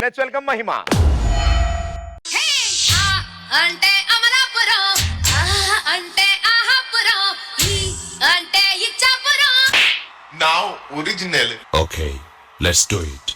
Let's welcome మహిమ. అంటే అమలాపురం, అంటే ఆహాపురం, అంటే Ichchapuram. Now original. Okay, let's do it.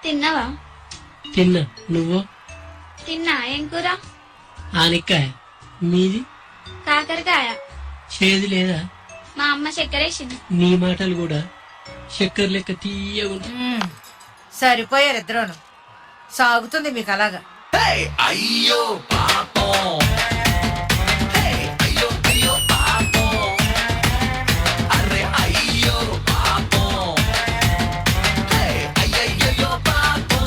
తిన్నావా? తిన్నా. నువ్వు? తిన్నా. ఏం కూర? ఆనికాయ. మీది? కాకరకాయ. చేదు లేదా? మా అమ్మ చక్కెరేసింది. నీ మాటలు కూడా చక్కెర లెక్క తీయగుంటా. సరిపోయారు ఇద్దరును. సాగుతుంది మీకు అలాగా. అయ్యో పాపం, అయ్యో అయ్యో పాపం, అరే అయ్యో పాపం, అయ్యయ్యో పాపం.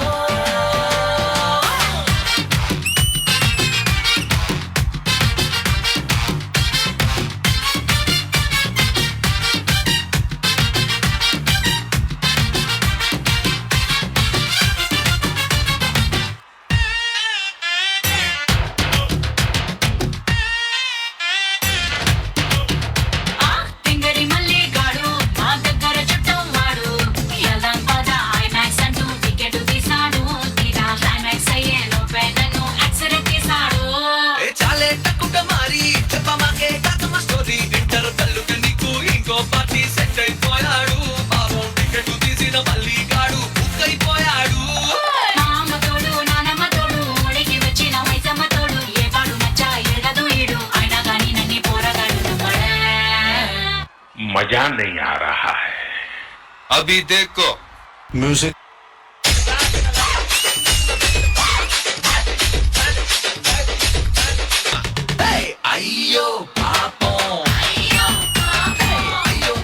मजा नहीं आ रहा है. अभी देखो म्यूजिक. అయ్యో పాపం, అయ్యో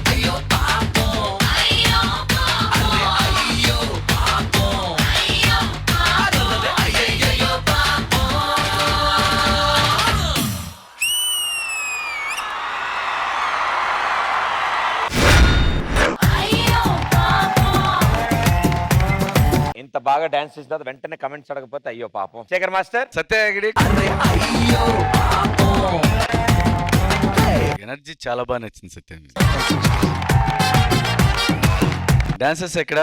అయ్యో పాపం, అయ్యో పాపం, అయ్యయ్యో పాపం. ఇంత బాగా డాన్స్ చేసిన తర్వాత వెంటనే కమెంట్స్ అడగకపోతే అయ్యో పాపం. శేఖర్ మాస్టర్. సత్యగిరి అయ్యో పాపం. ఎనర్జీ చాలా బాగా నచ్చింది సత్యం. డాన్సర్స్ ఎక్కడ?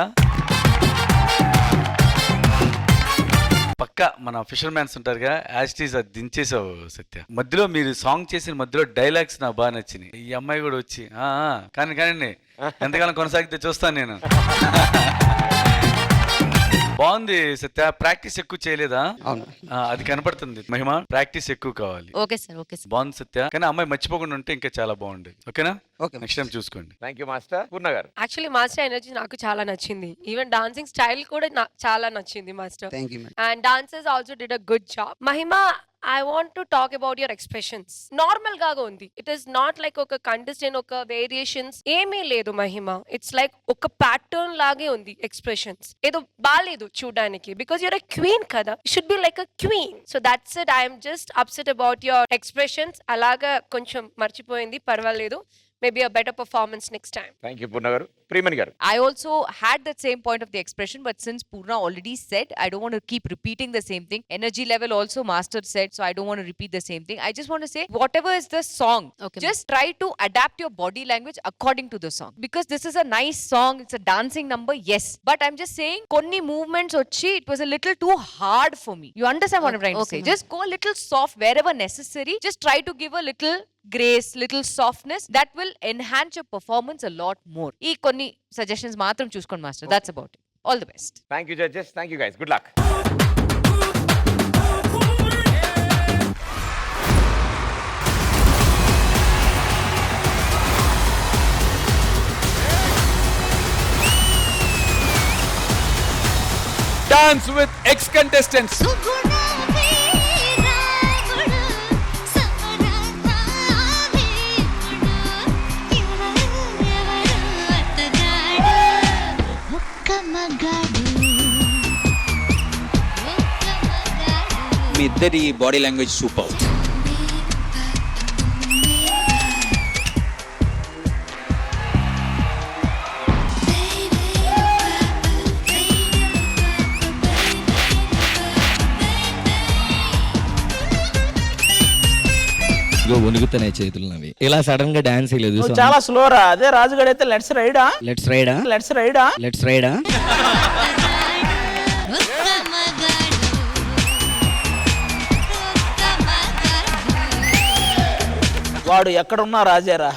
పక్క మన ఫిషర్ మ్యాన్స్ ఉంటారుగా, యాస్టీస్ అది దించేసావు సత్య. మధ్యలో మీరు సాంగ్ చేసిన మధ్యలో డైలాగ్స్ నాకు బాగా నచ్చినాయి. ఈ అమ్మాయి కూడా వచ్చి కానీ ఎంతకాలం కొనసాగితే చూస్తాను నేను. బాగుంది సత్య. ప్రాక్టీస్ ఎక్కువ చేయలేదా? అది కనపడుతుంది. మహిమ ప్రాక్టీస్ ఎక్కువ కావాలి. Okay sir, okay sir. బాగుంది సత్య, కానీ అమ్మాయి మర్చిపోకుండా ఉంటే ఇంకా చాలా బాగుండేది. ఓకేనా? నెక్స్ట్ టైం చూసుకోండి. Thank you master. Purna garu. Actually master energy నాకు చాలా నచ్చింది. ఈవెన్ డాన్సింగ్ స్టైల్ కూడా చాలా నచ్చింది master. And dancers also did a good job. Mahima, I want to talk about your expressions. Normal gaga undi. It is not like oka contestant oka variations emi ledu Mahima. It's like oka pattern lage undi expressions. Edo baaledu chudaniki because you're a queen kada. You should be like a queen. So that's it. I am just upset about your expressions. Alaga koncham marchipoyindi, parvaledu. Maybe a better performance next time. Thank you Purna garu. Preemani garu. I also had that same point of the expression, but since Purna already said, I don't want to keep repeating the same thing. Energy level also Master said, so I don't want to repeat the same thing. I just want to say, whatever is the song, just try to adapt your body language according to the song. Because this is a nice song, it's a dancing number, yes. But I'm just saying, konni movements ochi, it was a little too hard for me. You understand what I'm trying to say? Just go a little soft wherever necessary. Just try to give a little grace, little softness, that will enhance your performance a lot more. ఈ కొన్ని suggestions మాత్రం చూసుకోండి master. That's about it. All the best. Thank you judges, thank you guys, good luck. Dance with ex-contestants. మీ ఇద్దరి body language super. వణుకుతున్నాయి చేతులు నవి. ఇలా sudden గా dance వేయలేదు. చాలా స్లోరా. అదే రాజుగాడు అయితే లెట్స్ రైడా లెట్స్ రైడా లెట్స్ రైడా లెట్స్ రైడా. వాడు ఎక్కడున్నా రాజారా.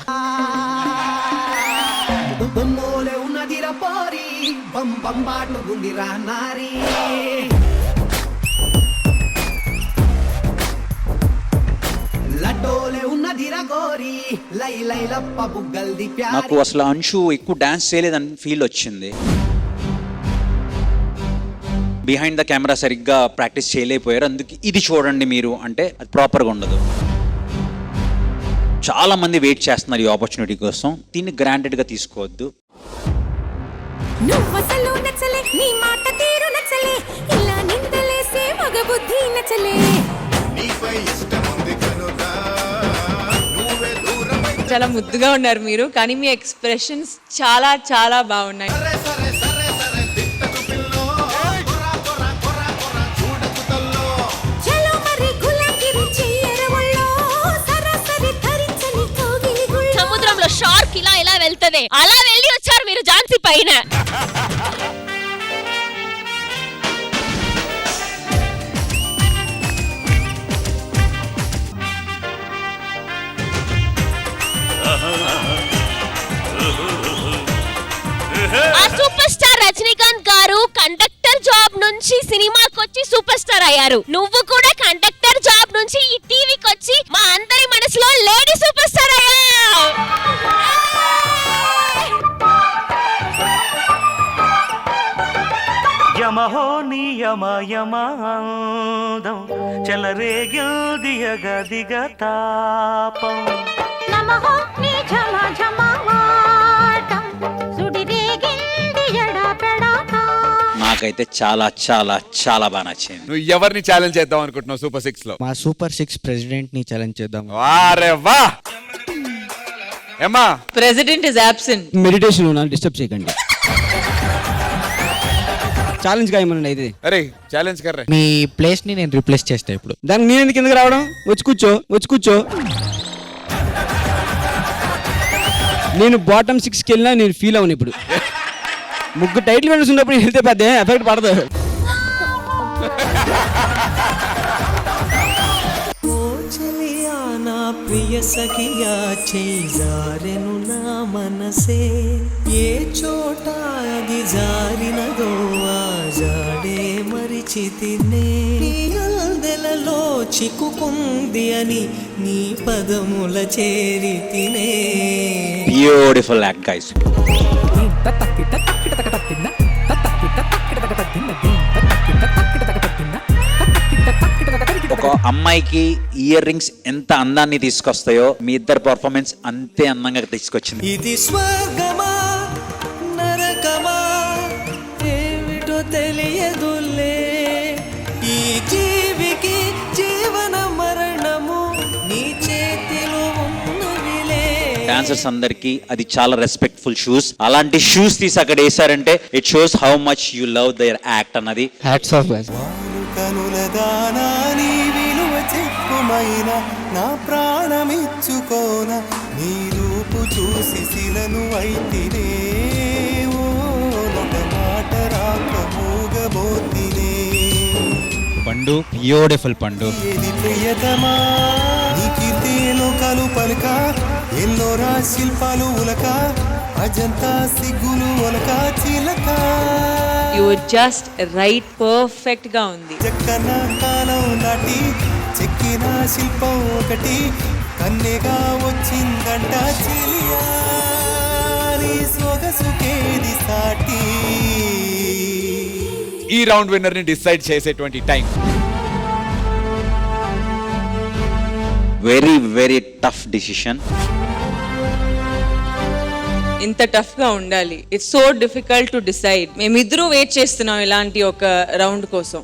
నాకు అసలు అంశు ఎక్కువ డాన్స్ చేయలేదని ఫీల్ వచ్చింది. బిహైండ్ ద కెమెరా సరిగ్గా ప్రాక్టీస్ చేయలేకపోయారు. అందుకే ఇది చూడండి మీరు అంటే అది ప్రాపర్గా ఉండదు. చాలా మంది వెయిట్ చేస్తున్నారు ఈ ఆపర్చునిటీ కోసం. దీన్ని గ్రాంటెడ్గా తీసుకోవద్దు. చాలా ముద్దుగా ఉన్నారు మీరు, కానీ మీ ఎక్స్ప్రెషన్స్ చాలా చాలా బాగున్నాయి. సముద్రంలో షార్క్ ఇలా ఇలా వెళ్తదే, అలా వెళ్ళి వచ్చారు మీరు ఝాన్సీ పైన. ఆ సూపర్ స్టార్ రజనీకాంత్ గారు కండక్టర్ జాబ్ నుంచి సినిమాకి వచ్చి సూపర్ స్టార్ అయ్యారు. నువ్వు కూడా కండక్టర్ జాబ్ నుంచి ఈ టీవీకి వచ్చి మా అందరి మనసులో లేడీ సూపర్ స్టార్ అయ్యావు. యమహో నియమ యమాదం చెలరేగిల్దియగ దిగ తాపం. నమః నీ ఝమ ఝమవాటం సుడిరేగింది ఎడపెడతా. నాకైతే చాలా చాలా చాలా బాగా నచ్చింది. నువ్వు ఎవరిని ఛాలెంజ్ చేద్దాం అనుకుంటున్నావు సూపర్ 6 లో? మా సూపర్ 6 ప్రెసిడెంట్ ని ఛాలెంజ్ చేద్దాం. వారే వా. ఏమ్మా ప్రెసిడెంట్ ఇస్ అబ్సెంట్. మెడిటేషన్ ఉన్నాను, డిస్టర్బ్ చేయకండి. ఛాలెంజ్ గా ఏమన్నా అయితే అరే ఛాలెంజ్ కర్రే. మీ ప్లేస్ ని నేను రిప్లేస్ చేస్తా ఇప్పుడు. దాన్ని నేను ఎందుకు కిందకి రావడం? వచ్చి కూర్చో, వచ్చి కూర్చో. నేను బాటమ్ 6కి వెళ్ళినా నేను ఫీల్ అవును. ఇప్పుడు ముగ్గురు టైటిల్ విన్నర్స్ ఉన్నప్పుడు వెళ్తే పెద్ద ఎఫెక్ట్ పడదు. ప్రియ సఖియా చేజారెను నా మనసే, ఏ చోట అది జారినదో ఆ జాడే మరిచితినే. అందెలలో చిక్కుకుంది అని నీ పదముల చేరి తినే. Beautiful act guys. ఒక అమ్మాయికి ఇయర్ రింగ్స్ ఎంత అందాన్ని తీసుకొస్తాయో మీ ఇద్దరు పర్ఫార్మెన్స్ అంతే అందంగా తీసుకొచ్చింది. ఇది స్వర్గమా నరకమా ఏమిటో తెలియదులే, ఈ జీవికి జీవన మరణము నీ చేతిలో ఉన్నవిలే. డాన్సర్స్ అందరికి అది చాలా రెస్పెక్ట్ఫుల్ షూస్. అలాంటి షూస్ తీసి అక్కడ వేసారంటే it shows how much you love their act అన్నది. Hats off guys. కనుల దానా నీ విలువ చెప్పుమైన నా ప్రాణమిచ్చుకోన, నీ రూపు చూసి శిలను అయితినే. ఓ ఒక మాట రాక మూగబోతినే. పండు బ్యూటిఫుల్ పండు. ఏది ప్రియతమా నీ కీర్తిలో కలు పలుక ఎల్లోరా శిల్పాలు ఉలక అజంతా సిగ్గులు ఒలక చిలక You were just right, perfect గా ఉంది. చెక్కన కాలం నాటి చెక్కిన శిల్పం ఒకటి కన్నెగా వచ్చిందంట చిలియా నీ సొగసుకేది సాటి. ఈ రౌండ్ విన్నర్ ని డిసైడ్ చేసేటువంటి time. Very very tough decision. ఇంత టఫ్ గా ఉండాలి. It's so difficult to decide. మేమిద్దరూ వెయిట్ చేస్తున్నాం ఇలాంటి ఒక రౌండ్ కోసం.